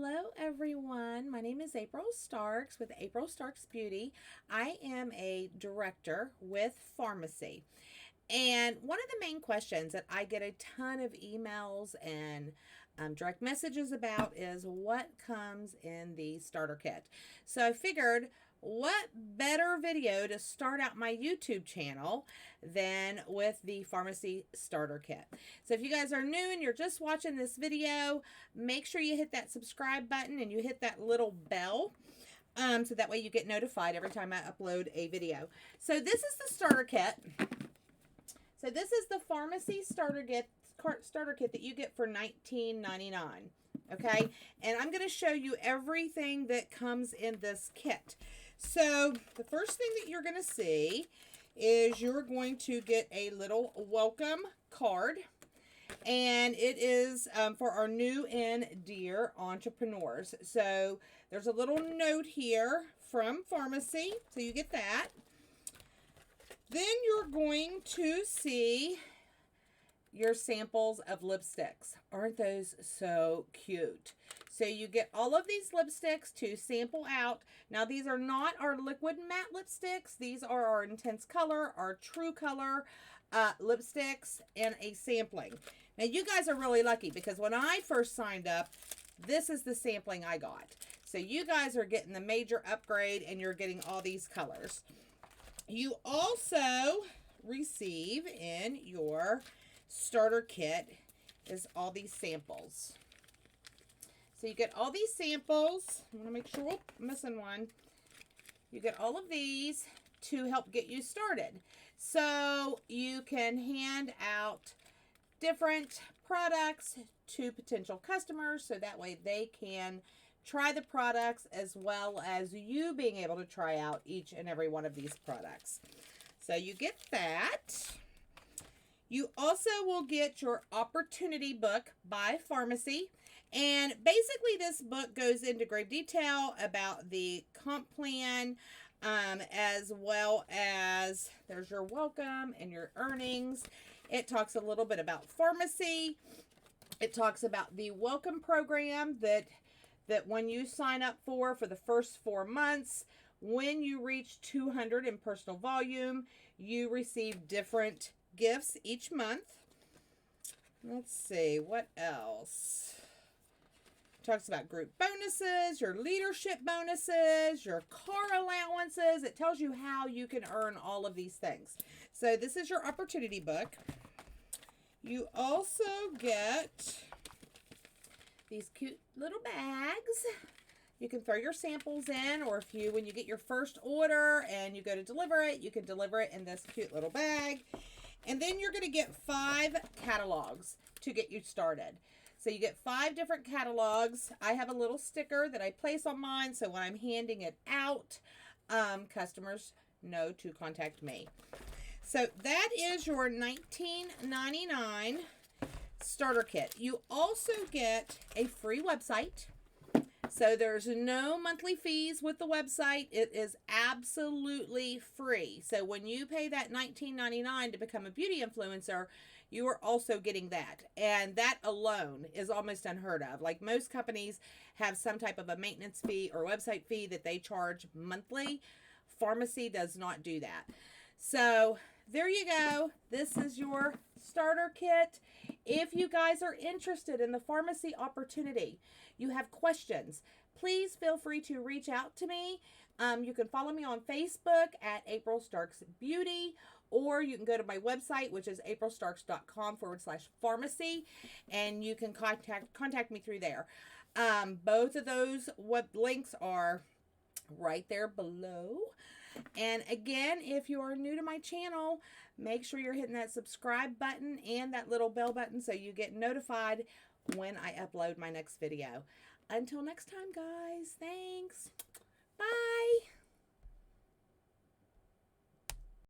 Hello everyone, my name is April Starks with April Starks Beauty. I am a director with Farmasi. And one of the main questions that I get a ton of emails and direct messages about is what comes in the starter kit. So I figured, what better video to start out my YouTube channel than with the Farmasi starter kit. So if you guys are new and you're just watching this video, make sure you hit that subscribe button and you hit that little bell. So that way you get notified every time I upload a video. So this is the starter kit. So this is the Farmasi starter kit that you get for $19.99. Okay, and I'm going to show you everything that comes in this kit. So the first thing that you're going to see is you're going to get a little welcome card. And it is for our new and dear entrepreneurs. So there's a little note here from Farmasi. So you get that. Then you're going to see your samples of lipsticks. Aren't those so cute? So you get all of these lipsticks to sample out. Now these are not our liquid matte lipsticks. These are our intense color, our true color lipsticks, and a sampling. Now you guys are really lucky because when I first signed up, this is the sampling I got. So you guys are getting the major upgrade and you're getting all these colors. You also receive in your starter kit is all these samples. So you get all these samples. I want to make sure I'm missing one. You get all of these to help get you started. So you can hand out different products to potential customers so that way they can try the products as well as you being able to try out each and every one of these products. So you get that. You also will get your opportunity book by Farmasi. And basically this book goes into great detail about the comp plan, as well as there's your welcome and your earnings. It talks a little bit about Farmasi. It talks about the welcome program that when you sign up for the first 4 months, when you reach 200 in personal volume, you receive different gifts each month. Let's see, what else? Talks about group bonuses, your leadership bonuses, your car allowances. It tells you how you can earn all of these things. So this is your opportunity book. You also get these cute little bags. You can throw your samples in, or if you, when you get your first order and you go to deliver it, you can deliver it in this cute little bag. And then you're going to get 5 catalogs to get you started. So you get 5 different catalogs. I have a little sticker that I place on mine, so when I'm handing it out, customers know to contact me. So that is your $19.99 starter kit. You also get a free website. So there's no monthly fees with the website. It is absolutely free. So when you pay that $19.99 to become a beauty influencer, you are also getting that. And that alone is almost unheard of. Like most companies have some type of a maintenance fee or website fee that they charge monthly. Farmasi does not do that. So there you go. This is your starter kit. If you guys are interested in the Farmasi opportunity, you have questions, please feel free to reach out to me. You can follow me on Facebook at April Starks Beauty, or you can go to my website, which is aprilstarks.com/Farmasi, and you can contact me through there. Both of those links are right there below. And again, if you are new to my channel, make sure you're hitting that subscribe button and that little bell button so you get notified when I upload my next video. Until next time, guys, thanks. Bye.